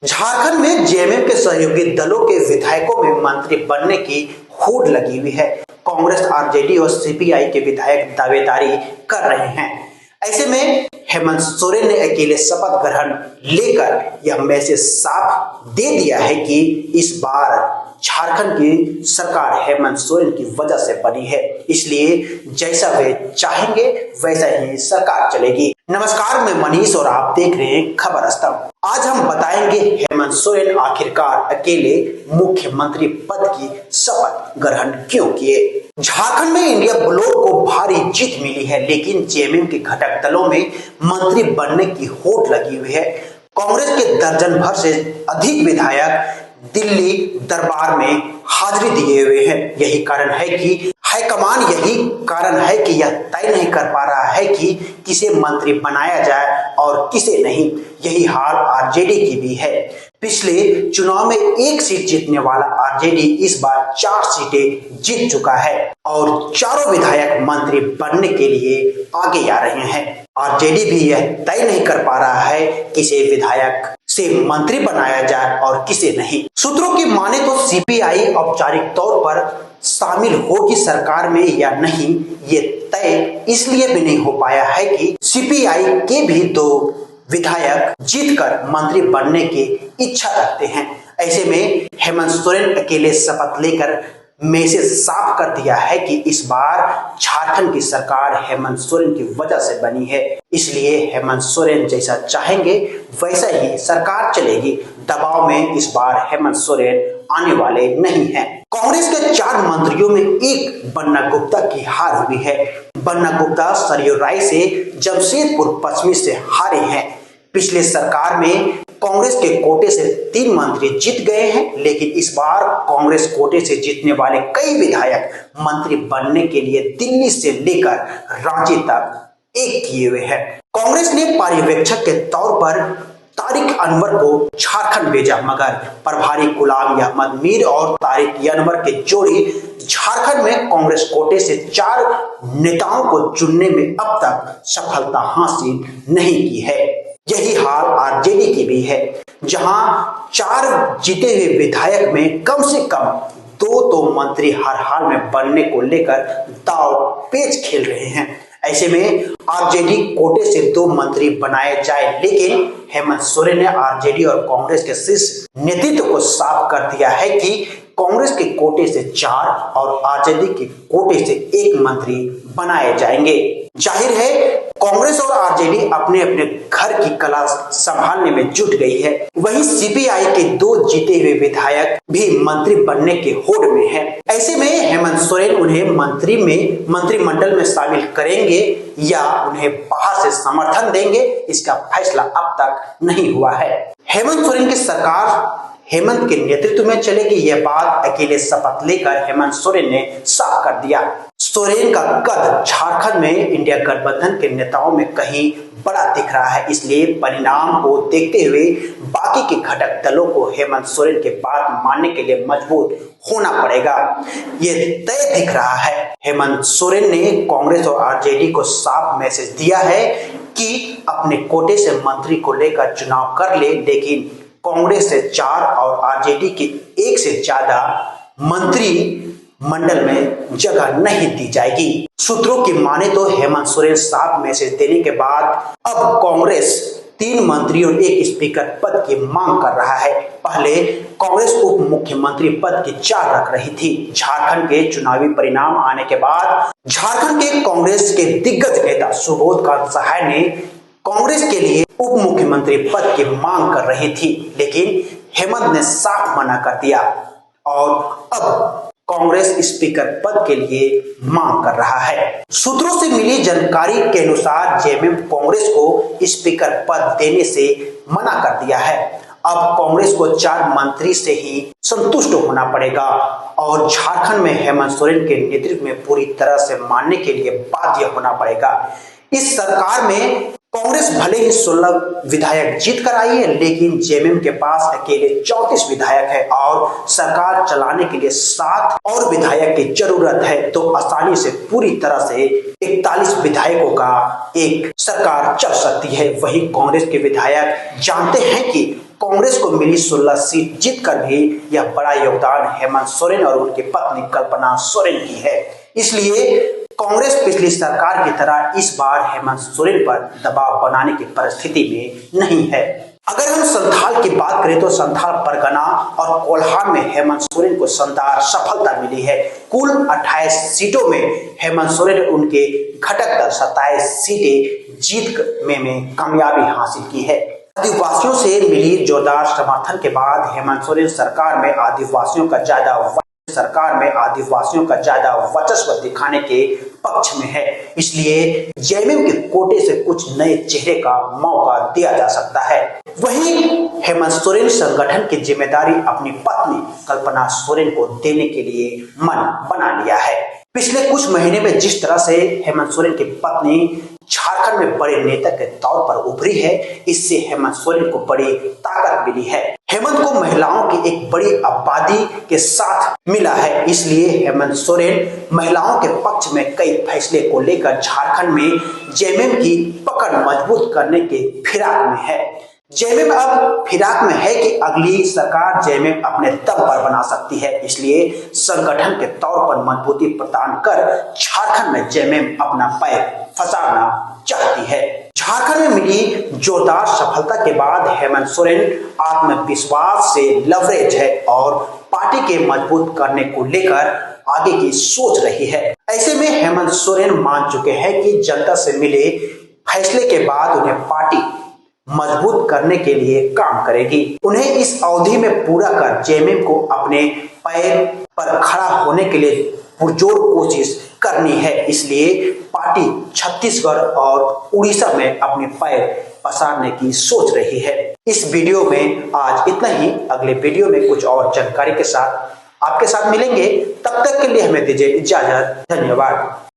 झारखंड में जेएमएम के सहयोगी दलों के विधायकों में मंत्री बनने की होड़ लगी हुई है। कांग्रेस, आरजेडी और सीपीआई के विधायक दावेदारी कर रहे हैं। ऐसे में हेमंत सोरेन ने अकेले शपथ ग्रहण लेकर यह मैसेज साफ दे दिया है कि इस बार झारखंड की सरकार हेमंत सोरेन की वजह से बनी है, इसलिए जैसा वे चाहेंगे वैसा ही सरकार चलेगी। नमस्कार, मैं मनीष और आप देख रहे हैं खबर स्तंभ। आज हम बताएंगे हेमंत सोरेन आखिरकार अकेले मुख्यमंत्री पद की शपथ ग्रहण क्यों किए। झारखंड में इंडिया ब्लॉक को भारी जीत मिली है, लेकिन जेएमएम के घटक दलों में मंत्री बनने की होड़ लगी हुई है। कांग्रेस के दर्जन भर से अधिक विधायक दिल्ली दरबार में हाजिरी दिए हुए हैं। यही कारण है कि हाईकमान यह तय नहीं कर पा रहा है कि किसे मंत्री बनाया जाए और किसे नहीं। यही हाल आरजेडी की भी है। पिछले चुनाव में एक सीट जीतने वाला आरजेडी इस बार 4 सीटें जीत चुका है और चारों विधायक मंत्री बनने के लिए आगे आ रहे हैं। आरजेडी भी यह तय नहीं कर पा रहा है किसे विधायक से मंत्री बनाया जाए और किसे नहीं। सूत्रों की माने तो सीपीआई औपचारिक तौर पर शामिल होगी सरकार में या नहीं, ये तय इसलिए भी नहीं हो पाया है कि सीपीआई के भी 2 विधायक जीतकर मंत्री बनने की इच्छा रखते हैं। ऐसे में हेमंत सोरेन अकेले शपथ लेकर मैसेज साफ कर दिया है कि इस बार झारखंड की सरकार हेमंत सोरेन की वजह से बनी है, इसलिए हेमंत सोरेन जैसा चाहेंगे वैसा ही सरकार चलेगी। दबाव में इस बार हेमंत सोरेन आने वाले नहीं हैं। कांग्रेस के 4 मंत्रियों में एक बन्ना गुप्ता की हार हुई है। बन्ना गुप्ता सरयू राय से जमशेदपुर पश्चिमी से हारे हैं। पिछले सरकार में कांग्रेस के कोटे से 3 मंत्री जीत गए हैं, लेकिन इस बार कांग्रेस कोटे से जीतने वाले कई विधायक मंत्री बनने के लिए दिल्ली से लेकर रांची तक एक किए हुए हैं। कांग्रेस ने पर्यवेक्षक के तौर पर तारिक अनवर को झारखंड भेजा, मगर प्रभारी गुलाम अहमद मीर और तारिक अनवर के जोड़ी झारखंड में कांग्रेस कोटे से 4 नेताओं को चुनने में अब तक सफलता हासिल नहीं की है। यही हाल आरजेडी की भी है, जहां 4 जीते हुए विधायक में कम से कम 2 तो मंत्री हर हाल में बनने को लेकर दांव पेच खेल रहे हैं। ऐसे में आरजेडी कोटे से 2 मंत्री बनाए जाए, लेकिन हेमंत सोरेन ने आरजेडी और कांग्रेस के शीर्ष नेतृत्व को साफ कर दिया है कि कांग्रेस के कोटे से 4 और आरजेडी के कोटे से 1 मंत्री बनाए जाएंगे। जाहिर है कांग्रेस और आरजेडी अपने अपने घर की कला संभालने में जुट गई है। वहीं सीपीआई के 2 जीते हुए विधायक भी मंत्री बनने के होड़ में है। ऐसे में हेमंत सोरेन उन्हें मंत्रिमंडल में शामिल करेंगे या उन्हें बाहर से समर्थन देंगे, इसका फैसला अब तक नहीं हुआ है। हेमंत सोरेन की सरकार हेमंत के नेतृत्व में चलेगी, यह बात अकेले शपथ लेकर हेमंत सोरेन ने साफ कर दिया। सोरेन का कद झारखंड में इंडिया गठबंधन के नेताओं में कहीं बड़ा दिख रहा है, इसलिए परिणाम को देखते हुए बाकी के घटक दलों को हेमंत सोरेन के बात मानने के लिए मजबूर होना पड़ेगा। ये तय दिख रहा है। हेमंत सोरेन ने कांग्रेस और आरजेडी को साफ मैसेज दिया है कि अपने कोटे से मंत्री को लेकर चुनाव कर ले, लेकिन कांग्रेस से 4 और आरजेडी के 1 से ज्यादा मंत्री मंडल में जगह नहीं दी जाएगी। सूत्रों की माने तो हेमंत सोरेन साफ मैसेज देने के बाद अब कांग्रेस 3 मंत्री और 1 स्पीकर पद की मांग कर रहा है। पहले कांग्रेस उप मुख्यमंत्री पद की 4 रख रही थी। झारखंड के चुनावी परिणाम आने के बाद झारखंड के कांग्रेस के दिग्गज नेता सुबोध कांत सहाय ने कांग्रेस के लिए उप मुख्यमंत्री पद की मांग कर रही थी, लेकिन हेमंत ने साफ मना कर दिया और अब कांग्रेस स्पीकर पद के लिए मांग कर रहा है। सूत्रों से मिली जानकारी के अनुसार जेएमएम कांग्रेस को स्पीकर पद देने से मना कर दिया है। अब कांग्रेस को 4 मंत्री से ही संतुष्ट होना पड़ेगा और झारखंड में हेमंत सोरेन के नेतृत्व में पूरी तरह से मानने के लिए बाध्य होना पड़ेगा। इस सरकार में कांग्रेस भले ही 16 विधायक जीत कर आई है, लेकिन जेएमएम के पास अकेले 34 विधायक है और सरकार चलाने के लिए 7 और विधायक की जरूरत है, तो आसानी से पूरी तरह से 41 विधायकों का एक सरकार चल सकती है। वही कांग्रेस के विधायक जानते हैं कि कांग्रेस को मिली 16 सीट जीतकर भी यह बड़ा योगदान हेमंत सोरेन और उनकी पत्नी कल्पना सोरेन की है। इसलिए कांग्रेस पिछली सरकार की तरह इस बार हेमंत सोरेन पर दबाव बनाने की परिस्थिति में नहीं है। अगर हम संथाल की बात करें तो संथाल परगना और कोल्हान में हेमंत सोरेन को शानदार सफलता मिली है। कुल 28 सीटों में हेमंत सोरेन उनके घटक दल 27 सीटें जीत में कामयाबी हासिल की है। आदिवासियों से मिली जोरदार समर्थन के बाद हेमंत सोरेन सरकार में आदिवासियों का ज्यादा वर्चस्व दिखाने के पक्ष में है। इसलिए जेएमएम के कोटे से कुछ नए चेहरे का मौका दिया जा सकता है। वहीं हेमंत सोरेन संगठन की जिम्मेदारी अपनी पत्नी कल्पना सोरेन को देने के लिए मन बना लिया है। पिछले कुछ महीने में जिस तरह से हेमंत सोरेन की पत्नी झारखंड में बड़े नेता के तौर पर उभरी है, इससे हेमंत सोरेन को बड़ी ताकत मिली है। हेमंत को महिलाओं की एक बड़ी आबादी के साथ मिला है, इसलिए हेमंत सोरेन महिलाओं के पक्ष में कई फैसले को लेकर झारखंड में जेएमएम की पकड़ मजबूत करने के फिराक में है। जेएमएम अब फिराक में है कि अगली सरकार जेएमएम अपने दम पर बना सकती है, इसलिए संगठन के तौर पर मजबूती प्रदान कर झारखंड में जेएमएम अपना पैर फंसाना चाहती है। झारखंड में मिली जोरदार सफलता के बाद हेमंत सोरेन आत्मविश्वास से लवरेज है और पार्टी के मजबूत करने को लेकर आगे की सोच रही है। ऐसे में हेमंत सोरेन मान चुके हैं कि जनता से मिले फैसले के बाद उन्हें पार्टी मजबूत करने के लिए काम करेगी। उन्हें इस अवधि में पूरा कर जेएमएम को अपने पैर पर खड़ा होने के लिए पुरजोर कोशिश करनी है। इसलिए पार्टी छत्तीसगढ़ और उड़ीसा में अपने पैर पसारने की सोच रही है। इस वीडियो में आज इतना ही। अगले वीडियो में कुछ और जानकारी के साथ आपके साथ मिलेंगे। तब तक के लिए हमें दीजिए इजाजत। धन्यवाद।